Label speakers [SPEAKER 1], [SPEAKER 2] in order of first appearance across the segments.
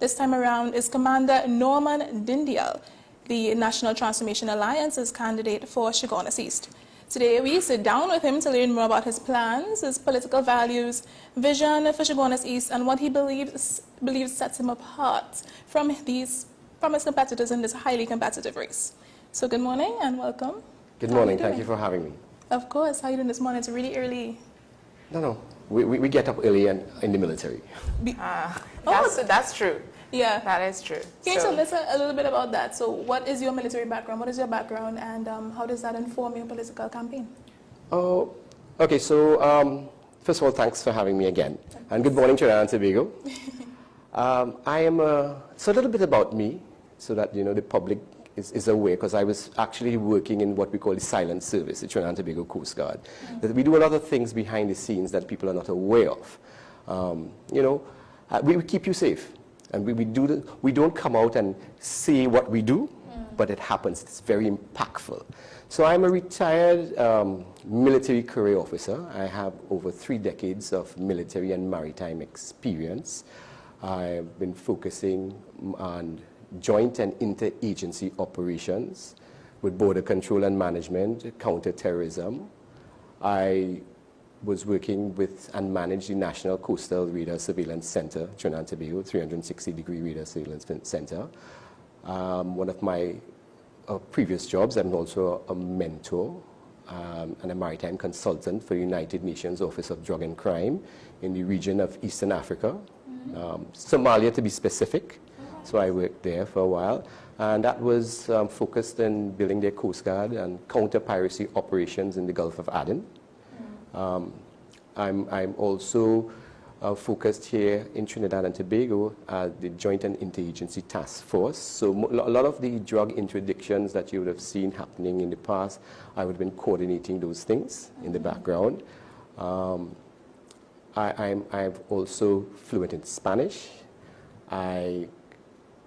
[SPEAKER 1] This time around is Commander Norman Dindial, the National Transformation Alliance's candidate for Chaguanas East. Today we sit down with him to learn more about his plans, his political values, vision for Chaguanas East, and what he believes sets him apart from his competitors in this highly competitive race. So good morning and welcome.
[SPEAKER 2] Good morning. Thank you for having me.
[SPEAKER 1] Of course. How are you doing this morning? It's really early.
[SPEAKER 2] No. We get up early and in the military.
[SPEAKER 3] That's true.
[SPEAKER 1] Yeah.
[SPEAKER 3] That is true.
[SPEAKER 1] Can you tell us a little bit about that? So what is your military background? What is your background, and how does that inform your political campaign?
[SPEAKER 2] Oh, okay. So first of all, thanks for having me again. And good morning, Trinidad and Tobago. So a little bit about me, so that the public is aware, because I was actually working in what we call the silent service, the Trinidad and Tobago Coast Guard. That we do a lot of things behind the scenes that people are not aware of. We keep you safe. And we don't come out and say what we do, but it happens. It's very impactful. So I'm a retired military career officer. I have over 3 decades of military and maritime experience. I've been focusing on joint and interagency operations with border control and management, counterterrorism. I was working with and managed the National Coastal Radar Surveillance Center, Trinidad and Tobago, 360-degree radar surveillance center. One of my previous jobs, I'm also a mentor and a maritime consultant for the United Nations Office of Drug and Crime in the region of Eastern Africa, Somalia to be specific. So I worked there for a while, and that was focused in building their Coast Guard and counter-piracy operations in the Gulf of Aden. I'm also focused here in Trinidad and Tobago at the Joint and Interagency Task Force. So a lot of the drug interdictions that you would have seen happening in the past, I would have been coordinating those things in the background. I'm also fluent in Spanish. I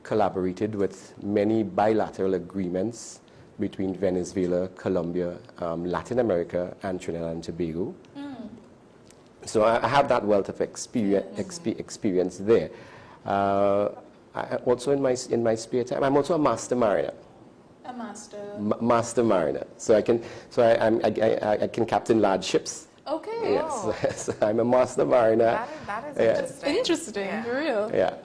[SPEAKER 2] collaborated with many bilateral agreements between Venezuela, Colombia, Latin America, and Trinidad and Tobago. So I have that wealth of experience there. Also in my spare time, I'm also a master mariner.
[SPEAKER 1] A master.
[SPEAKER 2] Master mariner. So I can captain large ships.
[SPEAKER 1] Okay.
[SPEAKER 2] Yes.
[SPEAKER 3] Oh.
[SPEAKER 2] So I'm a master mariner.
[SPEAKER 3] That is interesting.
[SPEAKER 1] Interesting,
[SPEAKER 3] Yeah.
[SPEAKER 1] for real.
[SPEAKER 2] Yeah.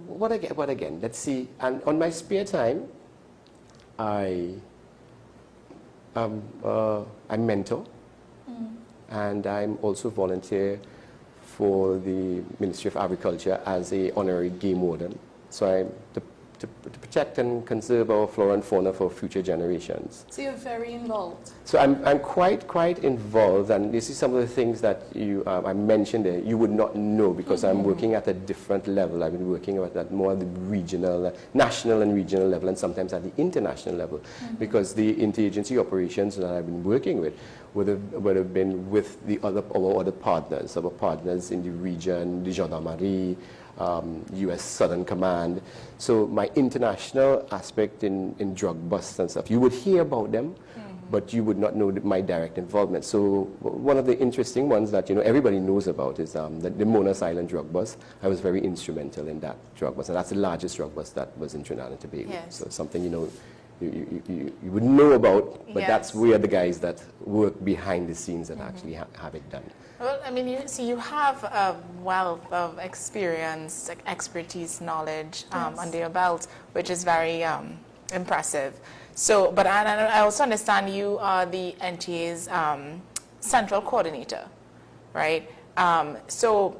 [SPEAKER 2] What again? Let's see. And on my spare time, I mentor, and I'm also volunteer for the Ministry of Agriculture as a honorary game warden. So I'm to protect and conserve our flora and fauna for future generations.
[SPEAKER 1] So you're very involved.
[SPEAKER 2] So I'm quite involved, and this is some of the things that I mentioned there you would not know, because I'm working at a different level. I've been working at more the regional, national and regional level, and sometimes at the international level, because the interagency operations that I've been working with would have been with our other partners, our partners in the region, the Gendarmerie, U.S. Southern Command. So my international aspect in drug busts and stuff, you would hear about them, but you would not know my direct involvement. So one of the interesting ones that everybody knows about is the Monas Island drug bust. I was very instrumental in that drug bust, and that's the largest drug bust that was in Trinidad and Tobago.
[SPEAKER 3] Yes.
[SPEAKER 2] So something you would know about, but
[SPEAKER 3] Yes.
[SPEAKER 2] that's where the guys that work behind the scenes that actually have it done.
[SPEAKER 3] Well, I mean, you have a wealth of experience, expertise, knowledge under your belt, which is very impressive. So, but I also understand you are the NTA's central coordinator, right? So,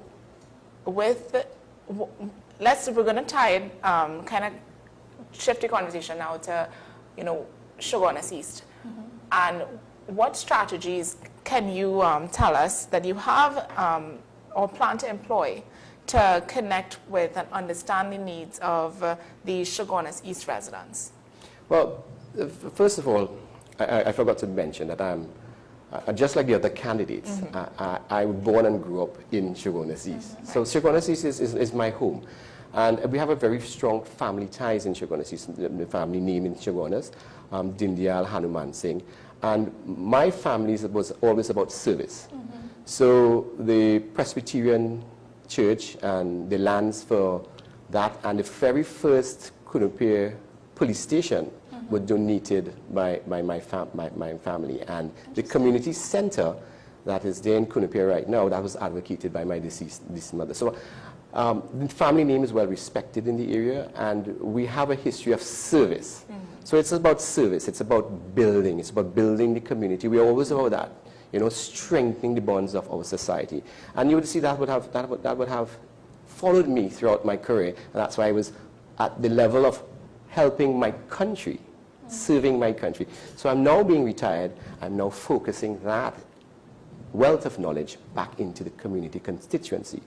[SPEAKER 3] we're going to tie it, kind of shift the conversation now to, Chaguanas East. And what strategies can you tell us that you have or plan to employ to connect with and understand the needs of the Chaguanas East residents? Well,
[SPEAKER 2] first of all, I forgot to mention that I'm, just like the other candidates, I was born and grew up in Chaguanas East. So Chaguanas East is my home. And we have a very strong family ties in Chaguanas East, the family name in Chaguanas, Dindial, Hanuman Singh. And my family was always about service. So the Presbyterian Church and the lands for That and the very first Kunupir police station were donated by my family. And the community center that is there in Kunupir right now, that was advocated by my deceased mother. So the family name is well respected in the area, and we have a history of service. So it's about service, it's about building the community. We're always about that, you know, strengthening the bonds of our society. And you would see that would have followed me throughout my career, and that's why I was at the level of helping my country, serving my country. So I'm now being retired, I'm now focusing that wealth of knowledge back into the community constituency.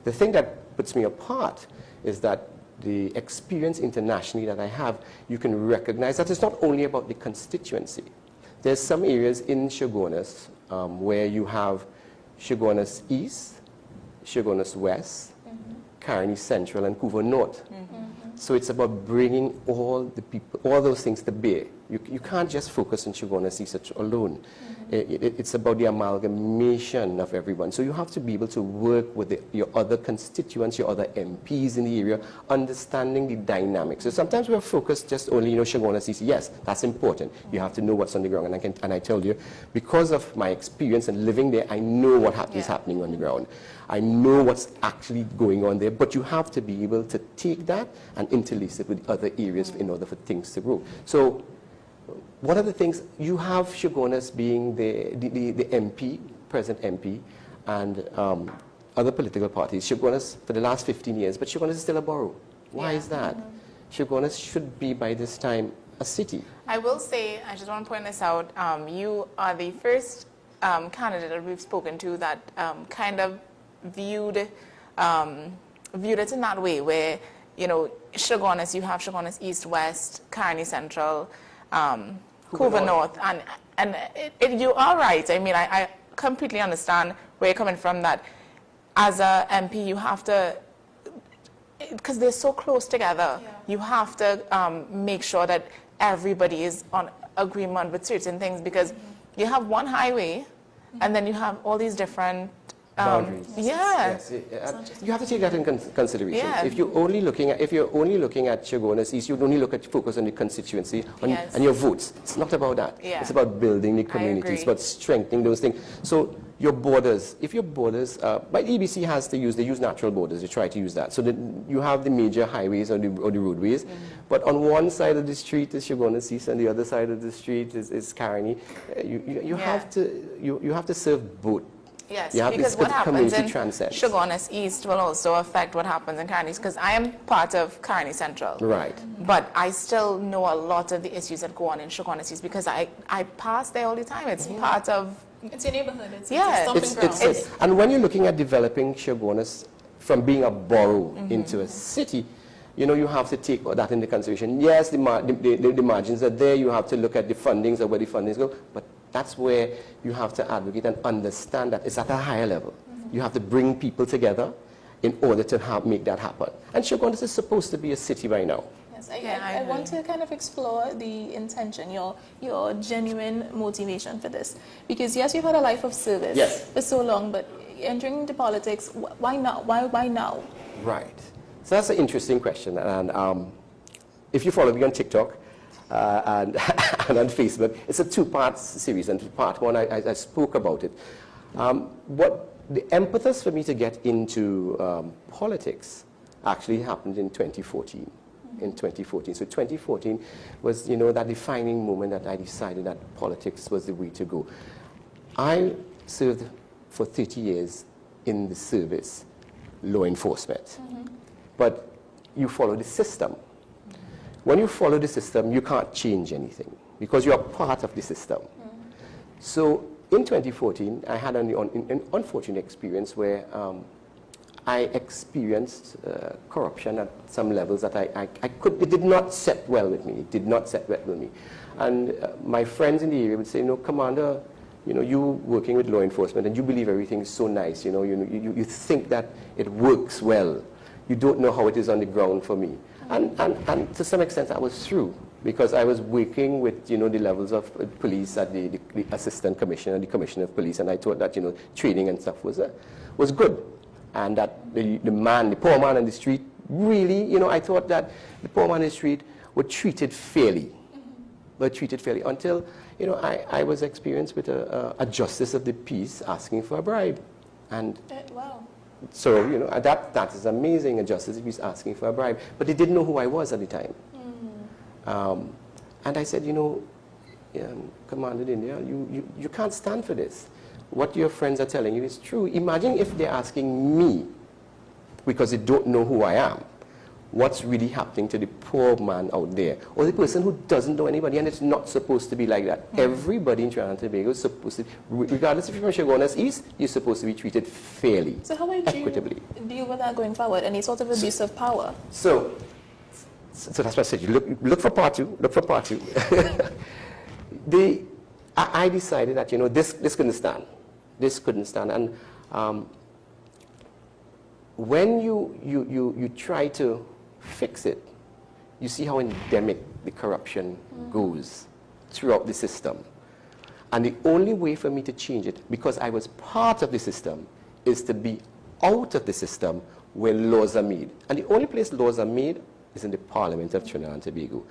[SPEAKER 2] The thing that puts me apart is that the experience internationally that I have, you can recognize that it's not only about the constituency. There's some areas in Chaguanas where you have Chaguanas East, Chaguanas West, Caroni Central, and Couva North. So it's about bringing all the people, all those things to bear. You can't just focus on Chaguanas East alone. It's about the amalgamation of everyone. So you have to be able to work with your other constituents, your other MPs in the area, understanding the dynamics. So sometimes we're focused just only, Chaguanas East. Yes, that's important. You have to know what's on the ground. And I tell you, because of my experience and living there, I know what is happening on the ground. I know what's actually going on there, but you have to be able to take that and interlace it with other areas in order for things to grow. So one of the things, you have Chaguanas being the MP, present MP, and other political parties. Chaguanas for the last 15 years, but Chaguanas is still a borough. Why is that? Chaguanas should be by this time a city.
[SPEAKER 3] I will say, I just want to point this out, you are the first candidate that we've spoken to that kind of viewed it in that way, where, Chaguanas, you have Chaguanas East, West, Caroni Central, Couva North, and you are right. I mean, I completely understand where you're coming from, that as a MP you have to, because they're so close together, you have to make sure that everybody is on agreement with certain things, because you have one highway and then you have all these different
[SPEAKER 2] boundaries.
[SPEAKER 3] Yes.
[SPEAKER 2] You have to take that in consideration.
[SPEAKER 3] Yeah.
[SPEAKER 2] If you're only looking at Chaguanas East, you'd only focus on the constituency and your votes. It's not about that.
[SPEAKER 3] Yeah.
[SPEAKER 2] It's about building the community. It's about strengthening those things. So your borders, if your borders, but EBC they use natural borders. They try to use that. So that you have the major highways or the roadways, but on one side of the street is Chaguanas East, and the other side of the street is Caroni. You have to serve both.
[SPEAKER 3] Yes,
[SPEAKER 2] you have
[SPEAKER 3] because
[SPEAKER 2] this
[SPEAKER 3] what happens in
[SPEAKER 2] transcends.
[SPEAKER 3] Chaguanas East will also affect what happens in Caroni, because I am part of Caroni Central.
[SPEAKER 2] Right.
[SPEAKER 3] But I still know a lot of the issues that go on in Chaguanas East, because I pass there all the time. It's part of...
[SPEAKER 1] It's your neighborhood. It's
[SPEAKER 3] Yeah.
[SPEAKER 1] a stomping ground.
[SPEAKER 2] And when you're looking at developing Chaguanas from being a borough into a city, you have to take that into consideration. Yes, the margins are there. You have to look at the fundings or where the fundings go, but that's where you have to advocate and understand that it's at a higher level. You have to bring people together in order to make that happen. And Chaguanas is supposed to be a city by now.
[SPEAKER 1] Yes, I want to kind of explore the intention, your genuine motivation for this. Because yes, you've had a life of service for so long, but entering into politics, why now? Why now?
[SPEAKER 2] Right. So that's an interesting question. And if you follow me on TikTok, and on Facebook. It's a two-part series, and part one, I spoke about it. What the impetus for me to get into politics actually happened in 2014. In 2014. So 2014 was, that defining moment that I decided that politics was the way to go. I served for 30 years in the service, law enforcement. But you follow the system. When you follow the system, you can't change anything because you are part of the system. So in 2014, I had an unfortunate experience where I experienced corruption at some levels that it did not set well with me. It did not set well with me. And my friends in the area would say, Commander, you working with law enforcement and you believe everything is so nice. You think that it works well. You don't know how it is on the ground for me. And to some extent, I was through because I was working with, the levels of police at the assistant commissioner, the commissioner of police, and I thought that, training and stuff was good. And that the poor man on the street really, you know, I thought that the poor man in the street were treated fairly. Were treated fairly until, you know, I was experienced with a justice of the peace asking for a bribe. And
[SPEAKER 1] Wow.
[SPEAKER 2] so, you know, that is amazing, a justice of the peace asking for a bribe. But they didn't know who I was at the time. And I said, you know, Commander Dindial, you can't stand for this. What your friends are telling you is true. Imagine if they're asking me, because they don't know who I am, what's really happening to the poor man out there, or the person who doesn't know anybody, and it's not supposed to be like that. Everybody in Trinidad and Tobago is supposed to, regardless if you're from Chaguanas East, you're supposed to be treated fairly,
[SPEAKER 1] So how would
[SPEAKER 2] equitably.
[SPEAKER 1] you deal with that going forward? Any sort of abuse of power?
[SPEAKER 2] So that's what I said. You look for part two. Look for part two. I decided that, you know, this couldn't stand. This couldn't stand. And when you try to fix it, you see how endemic the corruption goes throughout the system. And the only way for me to change it, because I was part of the system, is to be out of the system where laws are made. And the only place laws are made is in the Parliament of Trinidad and Tobago.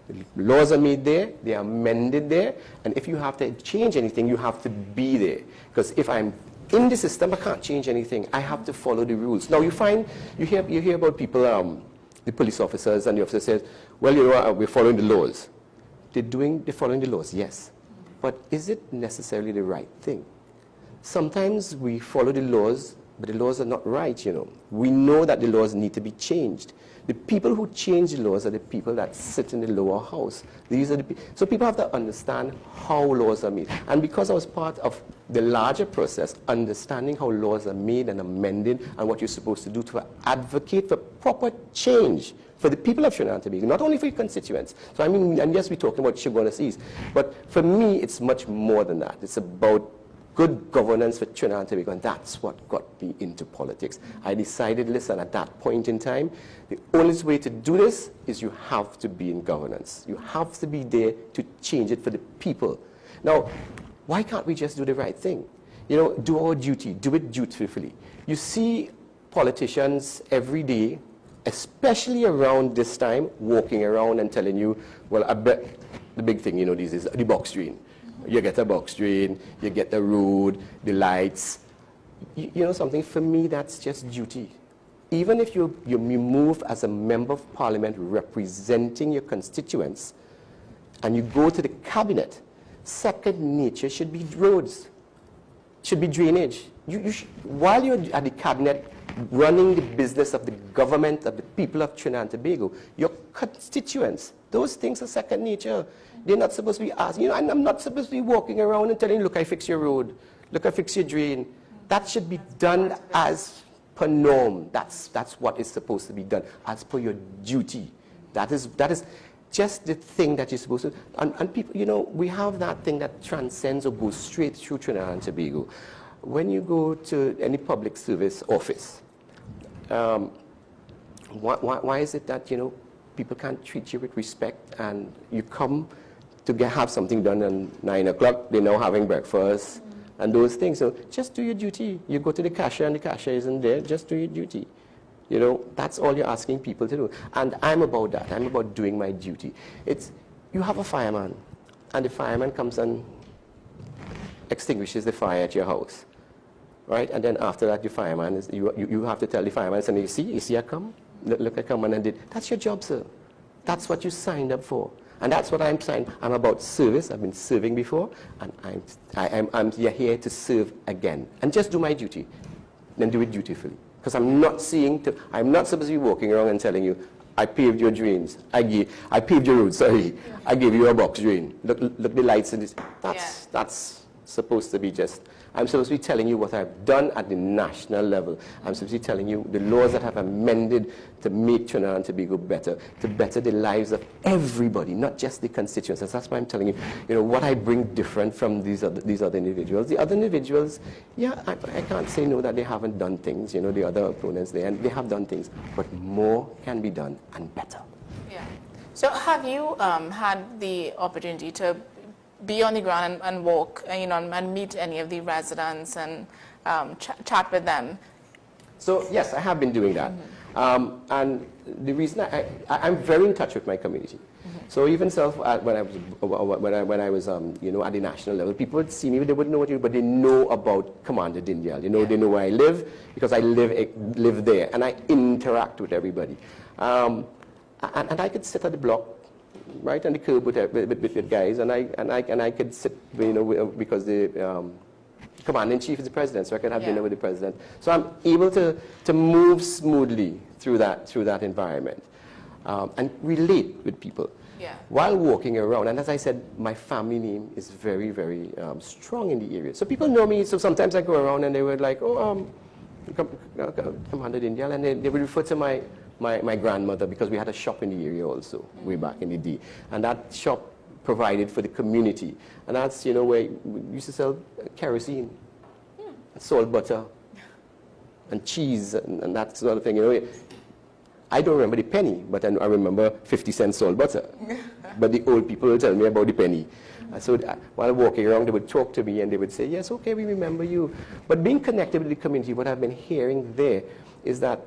[SPEAKER 2] The laws are made there, they are amended there, and if you have to change anything, you have to be there. Because if I'm in the system, I can't change anything. I have to follow the rules. Now you hear about people, the police officers, and the officer says, well, you know, we're following the laws. They're following the laws, yes. But is it necessarily the right thing? Sometimes we follow the laws, but the laws are not right, you know. We know that the laws need to be changed. The people who change the laws are the people that sit in the lower house. These are so people have to understand how laws are made. And because I was part of the larger process, understanding how laws are made and amended and what you're supposed to do to advocate for proper change for the people of Trinidad and Tobago, not only for your constituents. So I mean, and yes, we're talking about Chaguanas East, but for me, it's much more than that. It's about good governance for Trinidad and Tobago, and that's what got me into politics. I decided, listen, at that point in time, the only way to do this is you have to be in governance. You have to be there to change it for the people. Now, why can't we just do the right thing? You know, do our duty, do it dutifully. You see politicians every day, especially around this time, walking around and telling you, well, I bet the big thing, you know, this is the box drain. You get a box drain, you get the road, the lights. You know something, for me, that's just duty. Even if you move as a member of parliament representing your constituents, and you go to the cabinet, second nature should be roads, should be drainage. While you're at the cabinet running the business of the government of the people of Trinidad and Tobago, your constituents, those things are second nature. They're not supposed to be asking, you know, I'm not supposed to be walking around and telling you, look, I fix your road, look, I fix your drain. That should be done as per norm. That's what is supposed to be done, as per your duty. That is just the thing that you're supposed to, and people, you know, we have that thing that transcends or goes straight through Trinidad and Tobago. When you go to any public service office, why is it that, you know, people can't treat you with respect, and you come to have something done at 9 o'clock, they're now having breakfast, and those things. So just do your duty. You go to the cashier and the cashier isn't there, just do your duty. You know, that's all you're asking people to do. And I'm about that. I'm about doing my duty. You have a fireman, and the fireman comes and extinguishes the fire at your house, right? And then after that, the fireman, you have to tell the fireman, and you see I come? Look, I come and I did. That's your job, sir. That's what you signed up for. And that's what I'm saying. I'm about service. I've been serving before, and I'm here to serve again. And just do my duty, then do it dutifully. Because I'm not supposed to be walking around and telling you, I paved your drains. I paved your road. Sorry, I gave you a box drain. Look the lights in this. That's supposed to be just. I'm supposed to be telling you what I've done at the national level. I'm supposed to be telling you the laws that have amended to make Trinidad and Tobago better, to better the lives of everybody, not just the constituents. And that's why I'm telling you, you know, what I bring different from these other individuals. The other individuals, yeah, I can't say no that they haven't done things, you know, the other opponents there, and they have done things, but more can be done and better.
[SPEAKER 3] Yeah. So have you had the opportunity to be on the ground and walk, you know, and meet any of the residents and chat with them?
[SPEAKER 2] So yes, I have been doing that. And the reason I'm very in touch with my community. So even when I was you know, at the national level, people would see me, they wouldn't know what you do, but they know about Commander Dindial. You know, they know where I live because I live there, and I interact with everybody. And I could sit at the block, right on the curb with guys, and I could sit, you know, because the Commander-in-Chief is the president, so I can have dinner with the president. So I'm able to move smoothly through that environment and relate with people while walking around. And as I said, my family name is very, very strong in the area. So people know me, so sometimes I go around and they were like, oh, Commander Dindial, and they would refer to my grandmother, because we had a shop in the area also way back in the day. And that shop provided for the community. And that's, you know, where we used to sell kerosene, salt, butter, and cheese, and that sort of thing. You know, I don't remember the penny, but I remember 50-cent salt butter. But the old people will tell me about the penny. So while walking around, they would talk to me and they would say, yes, okay, we remember you. But being connected with the community, what I've been hearing there is that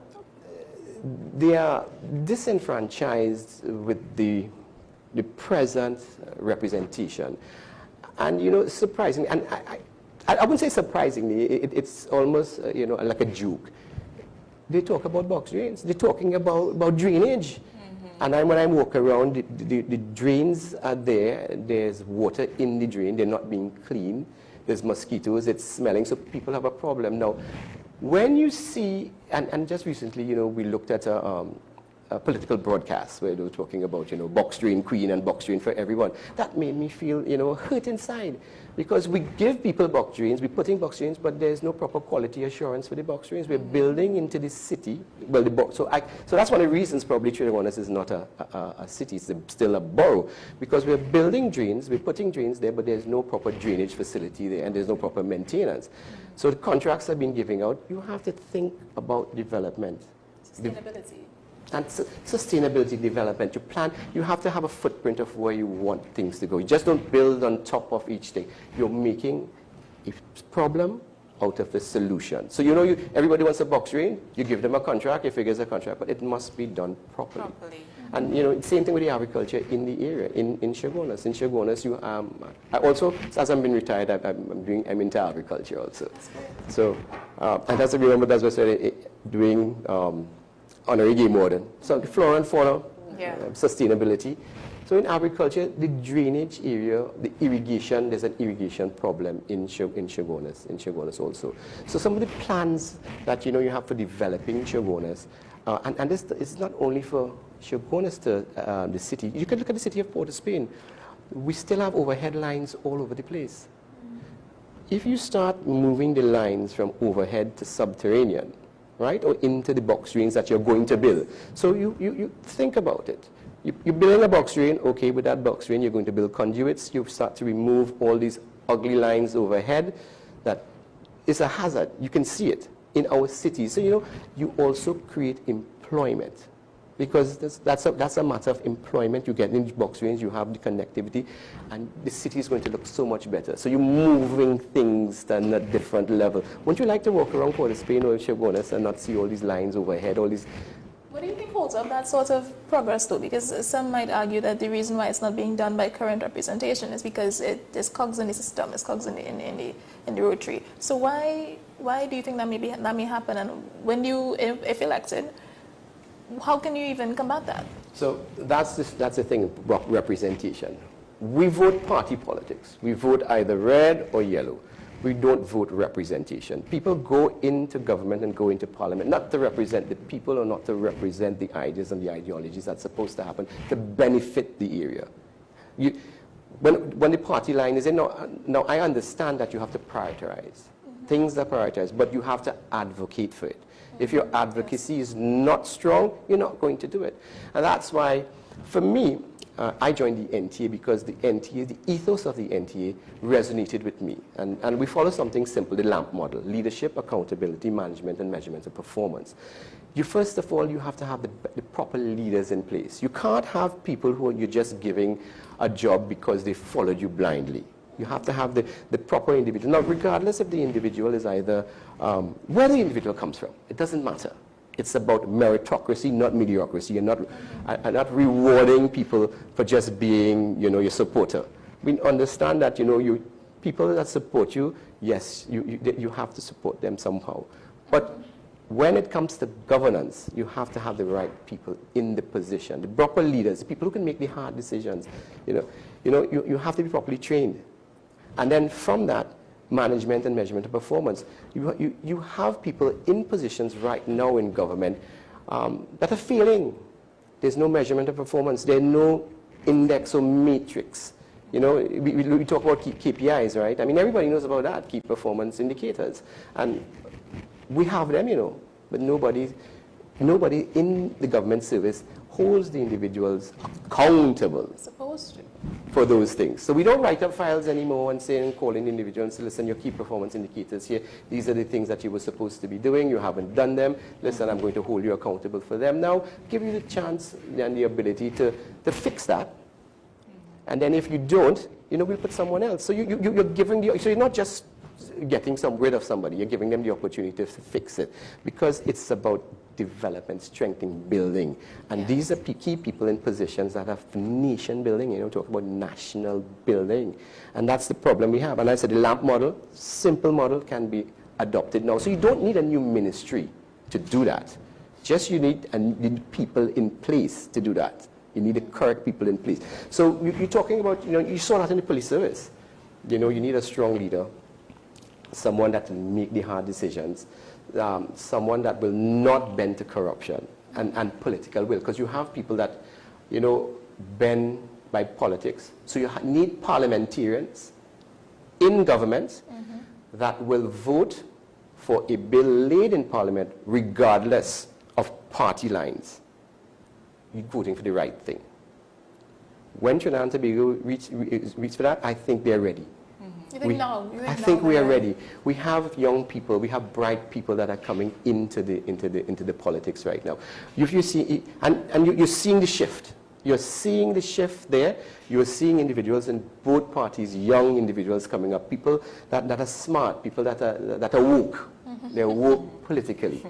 [SPEAKER 2] they are disenfranchised with the present representation. And, you know, surprisingly, and I wouldn't say surprisingly, it's almost, you know, like a joke. They talk about box drains. They're talking about drainage. And when I walk around, the drains are there. There's water in the drain. They're not being cleaned. There's mosquitoes. It's smelling. So people have a problem. Now, when you see, and just recently, you know, we looked at a political broadcast where they were talking about, you know, box drain queen and box drain for everyone. That made me feel, you know, hurt inside, because we give people box drains, we put in box drains, but there's no proper quality assurance for the box drains. We're building into the city. Well, so that's one of the reasons probably Chaguanas is not a city, it's still a borough, because we're building drains, we're putting drains there, but there's no proper drainage facility there, and there's no proper maintenance. So the contracts have been giving out. You have to think about development.
[SPEAKER 1] Sustainability.
[SPEAKER 2] And sustainability development. You plan, you have to have a footprint of where you want things to go. You just don't build on top of each thing. You're making a problem out of the solution. So, you know, everybody wants a box drain, you give them a contract, you figure it's a contract, but it must be done properly. And, you know, same thing with the agriculture in the area, in Chaguanas. In Chaguanas, you I also, as I've been retired, I'm into agriculture also. So, and as I remember, that's what I said, doing honorary game warden. So the flora and fauna, sustainability. So in agriculture, the drainage area, the irrigation, there's an irrigation problem in Chaguanas also. So some of the plans that, you know, you have for developing Chaguanas, and this is not only for Chaguanas to the city. You can look at the city of Port of Spain. We still have overhead lines all over the place. If you start moving the lines from overhead to subterranean, right, or into the box drains that you're going to build. So you think about it. You're building a box drain, okay, with that box drain you're going to build conduits. You start to remove all these ugly lines overhead. That is a hazard. You can see it in our cities. So, you know, you also create employment, because that's a matter of employment. You get in box drains, you have the connectivity, and the city is going to look so much better. So you're moving things to a different level. Wouldn't you like to walk around Port of Spain or Chaguanas and not see all these lines overhead, all these...
[SPEAKER 1] What do you think holds up that sort of progress, though? Because some might argue that the reason why it's not being done by current representation is because there's cogs in the system, there's cogs in the rotary. So why do you think that may happen? And when if elected, how can you even combat that? So
[SPEAKER 2] that's the thing, representation. We vote party politics. We vote either red or yellow. We don't vote representation. People go into government and go into parliament not to represent the people or not to represent the ideas and the ideologies that's supposed to happen to benefit the area. When the party line is in, now I understand that you have to prioritize. Things are prioritized, but you have to advocate for it. If your advocacy is not strong, you're not going to do it. And that's why, for me, I joined the NTA because the NTA, the ethos of the NTA resonated with me. And we follow something simple, the LAMP model: leadership, accountability, management, and measurement of performance. First of all, you have to have the proper leaders in place. You can't have people who you're just giving a job because they followed you blindly. You have to have the proper individual. Now, regardless if the individual is either, where the individual comes from, it doesn't matter. It's about meritocracy, not mediocrity, and not rewarding people for just being, your supporter. We understand that, people that support you, yes, you have to support them somehow. But when it comes to governance, you have to have the right people in the position, the proper leaders, the people who can make the hard decisions. You have to be properly trained. And then from that, management and measurement of performance. You have people in positions right now in government that are failing. There's no measurement of performance. There's no index or matrix. We talk about KPIs, right? I mean, everybody knows about that, key performance indicators. And we have them, but nobody in the government service holds the individuals accountable for those things. So we don't write up files anymore and calling the individual and say, listen, your key performance indicators here, these are the things that you were supposed to be doing, you haven't done them, listen, I'm going to hold you accountable for them. Now, give you the chance and the ability to fix that. And then if you don't, we'll put someone else. So you're giving so you're not just getting rid of somebody, you're giving them the opportunity to fix it. Because it's about development, strengthening, building. And these are key people in positions that have nation building, talk about national building. And that's the problem we have. And I said the LAMP model, simple model, can be adopted now. So you don't need a new ministry to do that. Just you need people in place to do that. You need the correct people in place. So you're talking about, you saw that in the police service. You need a strong leader, someone that can make the hard decisions, someone that will not bend to corruption and political will. Because you have people that, bend by politics. So you need parliamentarians in government that will vote for a bill laid in Parliament regardless of party lines. You're voting for the right thing. When Trinidad and Tobago reach for that, I think they're ready. I think we are ready. We have young people, we have bright people that are coming into the politics right now. You see, and you're seeing the shift. You're seeing the shift there. You're seeing individuals in both parties, young individuals coming up, people that are smart, people that are woke. They're woke politically.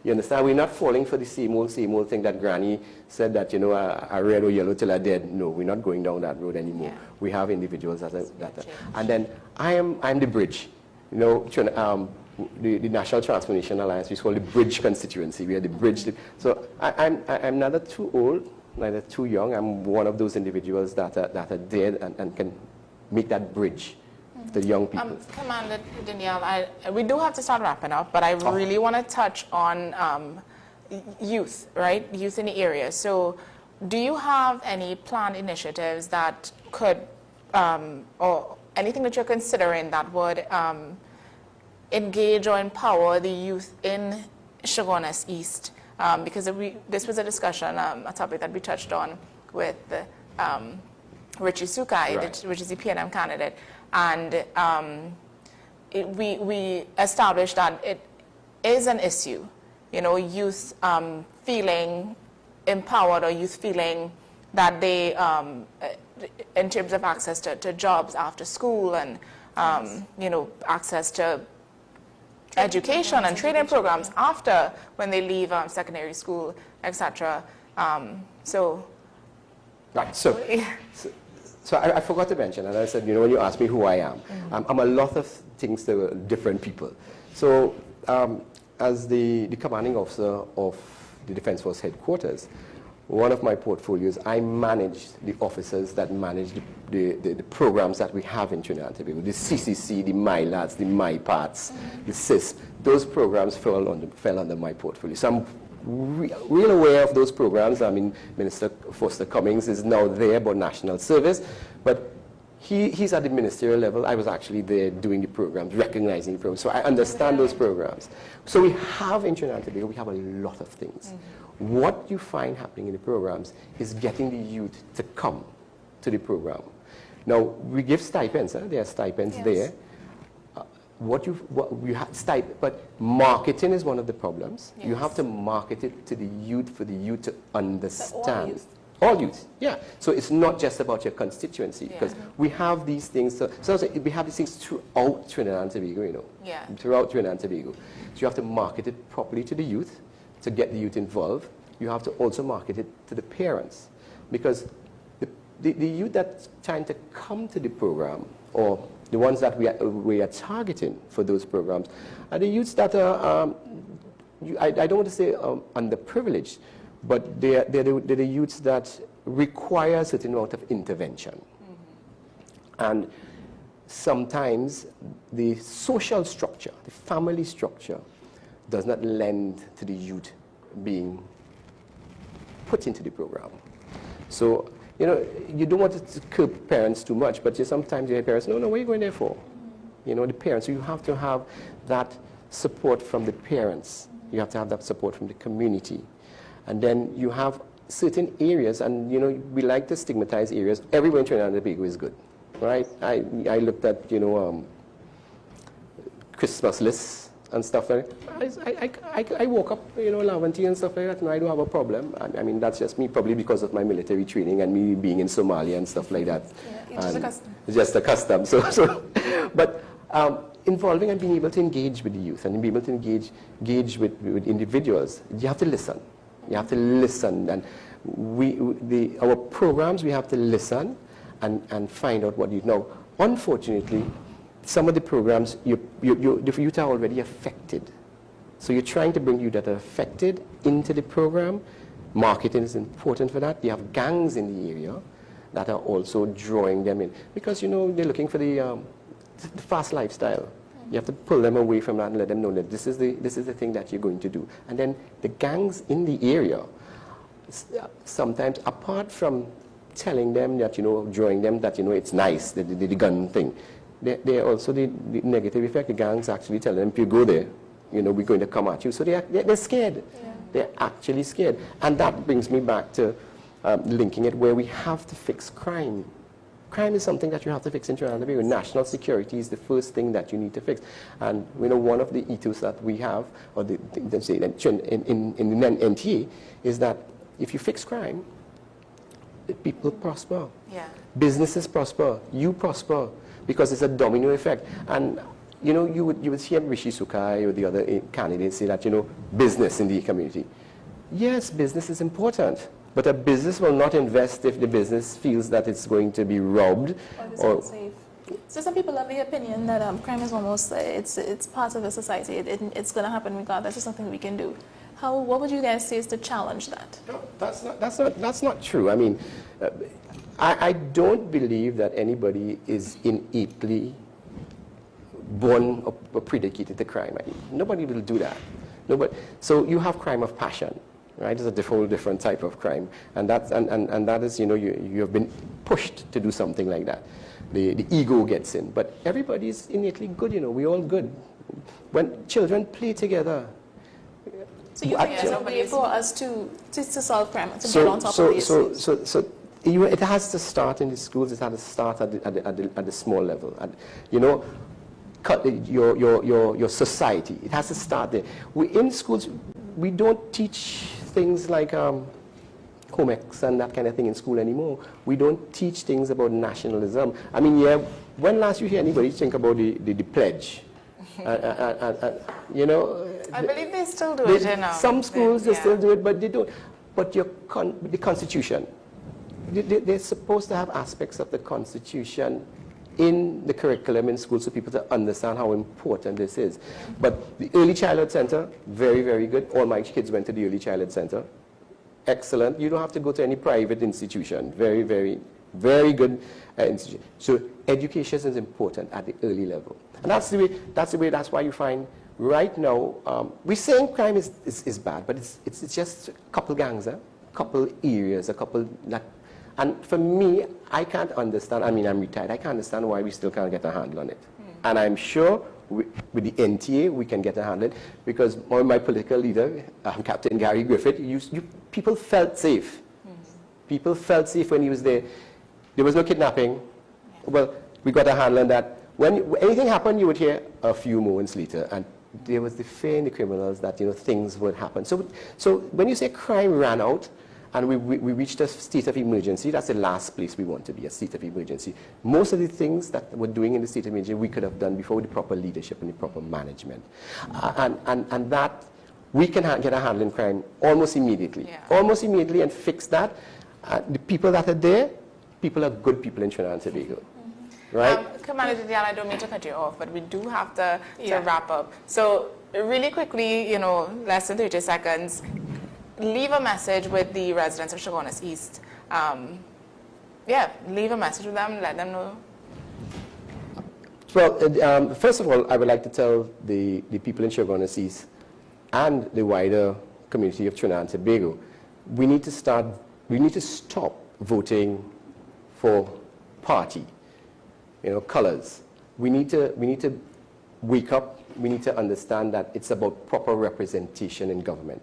[SPEAKER 2] You understand? We're not falling for the same old thing that Granny said that, a red or yellow till I dead. No, we're not going down that road anymore. Yeah. We have individuals that are. And then I'm the bridge. The National Transformation Alliance, we call the bridge constituency. We are the bridge. So I'm neither too old, neither too young. I'm one of those individuals that are dead and can make that bridge. The young people.
[SPEAKER 3] Commander Dindial, we do have to start wrapping up, but I really want to touch on youth, right? Youth in the area. So do you have any planned initiatives that could, or anything that you're considering that would engage or empower the youth in Chaguanas East? Because this was a discussion, a topic that we touched on with Richie Sukai, right, which is the PNM candidate. And we established that it is an issue, youth feeling empowered or youth feeling that they, in terms of access to jobs after school and, access to education and training programs after when they leave secondary school, etc.
[SPEAKER 2] Right. So I forgot to mention, and I said, when you ask me who I am, I'm a lot of things to different people. So as the commanding officer of the Defense Force headquarters, one of my portfolios, I manage the officers that manage the programs that we have in Trinidad and Tobago, the CCC, the MyLads, the MyParts, the CISP. Those programs fell under my portfolio. So I'm real aware of those programs. I mean, Minister Foster Cummings is now there about national service, but he's at the ministerial level. I was actually there doing the programs, recognizing the programs, so I understand those programs. So we have in Trinidad and Tobago, we have a lot of things. What you find happening in the programs is getting the youth to come to the program. Now, we give stipends, there are stipends there. But marketing is one of the problems. Yes. You have to market it to the youth for the youth to understand. All youth, yeah. So it's not just about your constituency, because we have these things. So we have these things throughout Trinidad and Tobago, throughout Trinidad and Tobago. So you have to market it properly to the youth, to get the youth involved, you have to also market it to the parents. Because the youth that's trying to come to the program, or the ones that we are targeting for those programs, are the youths that are, I don't want to say underprivileged, but they're the youths that require a certain amount of intervention. Mm-hmm. And sometimes the social structure, the family structure, does not lend to the youth being put into the program. So, you know, you don't want to curb parents too much, but sometimes you hear parents, no, what are you going there for? You know, the parents, so you have to have that support from the parents. You have to have that support from the community. And then you have certain areas, and, you know, we like to stigmatize areas. Everywhere in Trinidad and Tobago is good, right? I looked at, you know, Christmas lists and stuff like that. I woke up, you know, Laventine and stuff like that, and I don't have a problem. I mean, that's just me, probably because of my military training and me being in Somalia and stuff like that.
[SPEAKER 1] Yeah, it's just a custom.
[SPEAKER 2] It's just a custom. But involving and being able to engage with the youth and be able to engage with individuals, you have to listen. You have to listen. And our programs, we have to listen and find out what you know. Unfortunately, some of the programs, the youth are already affected. So you're trying to bring youth that are affected into the program. Marketing is important for that. You have gangs in the area that are also drawing them in. Because, you know, they're looking for the fast lifestyle. You have to pull them away from that and let them know that this is the thing that you're going to do. And then the gangs in the area, sometimes apart from telling them that, you know, drawing them that, you know, it's nice, the gun thing, they're also the negative effect. The gangs actually tell them, if you go there, you know, we're going to come at you. So they're scared. Yeah. They're actually scared. And that brings me back to linking it where we have to fix crime. Crime is something that you have to fix in Trinidad and Tobago. National security is the first thing that you need to fix. And, you know, one of the ethos that we have, or in the NTA, is that if you fix crime, people prosper.
[SPEAKER 3] Yeah.
[SPEAKER 2] Businesses prosper. You prosper. Because it's a domino effect. And, you know, you would hear Rishi Sukai or the other candidates say that, you know, business in the community. Yes, business is important. But a business will not invest if the business feels that it's going to be robbed.
[SPEAKER 1] Or it's unsafe. So some people have the opinion that crime is almost, it's part of the society. It's going to happen regardless. It's something we can do. What would you guys say is to challenge that? No,
[SPEAKER 2] that's not true. I mean, I don't believe that anybody is innately born or predicated to crime. I mean, nobody will do that. Nobody. So you have crime of passion. Right, it's a whole different type of crime, and that is, you know, you have been pushed to do something like that. The ego gets in, but everybody is innately good. You know, we're all good. When children play together.
[SPEAKER 1] So you think there's a way for us to solve crime, to get on top of these issues?
[SPEAKER 2] So it has to start in the schools. It has to start at the small level. You know, your society. It has to start there. In schools, we don't teach things like home ec and that kind of thing in school anymore. We don't teach things about nationalism. I mean, yeah, when last you hear anybody think about the pledge? You know,
[SPEAKER 3] I believe they still do it, you know.
[SPEAKER 2] Some schools they still do it, but they don't. But the Constitution, they're supposed to have aspects of the Constitution in the curriculum in school so people to understand how important this is. But the Early Childhood Center, very, very good. All my kids went to the Early Childhood Center. Excellent. You don't have to go to any private institution. Very, very, very good institution. So education is important at the early level. And that's why you find right now, we're saying crime is bad, but it's just a couple gangs, a couple areas, a couple, like, and for me, I can't understand, I mean, I'm retired, I can't understand why we still can't get a handle on it. And I'm sure with the NTA, we can get a handle on it, because one of my political leader, Captain Gary Griffith, people felt safe. People felt safe when he was there. There was no kidnapping. Well, we got a handle on that. When anything happened, you would hear a few moments later, and there was the fear in the criminals that, you know, things would happen. So when you say crime ran out, and we reached a state of emergency, that's the last place we want to be, a state of emergency. Most of the things that we're doing in the state of emergency, we could have done before with the proper leadership and the proper management. And that we can get a handle in crime almost immediately.
[SPEAKER 3] Yeah.
[SPEAKER 2] Almost immediately and fix that. The people that are there, people are good people in Trinidad and Tobago. Right?
[SPEAKER 3] Commander Dindial, I don't mean to cut you off, but we do have to
[SPEAKER 1] Yeah.
[SPEAKER 3] wrap up. So really quickly, you know, less than 30 seconds, leave a message with the residents of Chaguanas East. Yeah, leave a message with them, let them know.
[SPEAKER 2] Well, first of all, I would like to tell the people in Chaguanas East and the wider community of Trinidad and Tobago, we need to stop voting for party, you know, colors. We need to wake up. We need to understand that it's about proper representation in government.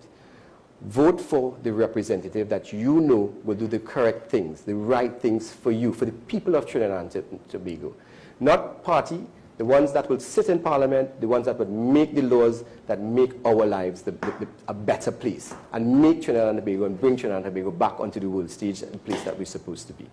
[SPEAKER 2] Vote for the representative that you know will do the correct things, the right things for you, for the people of Trinidad and Tobago. Not party, the ones that will sit in parliament, the ones that would make the laws that make our lives a better place and make Trinidad and Tobago and bring Trinidad and Tobago back onto the world stage, the place that we're supposed to be.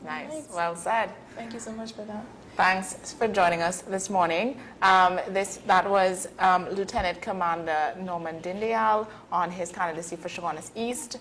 [SPEAKER 3] Nice, well said.
[SPEAKER 1] Thank you so much for that.
[SPEAKER 3] Thanks for joining us this morning. That was Lieutenant Commander Norman Dindial on his candidacy for Chaguanas East.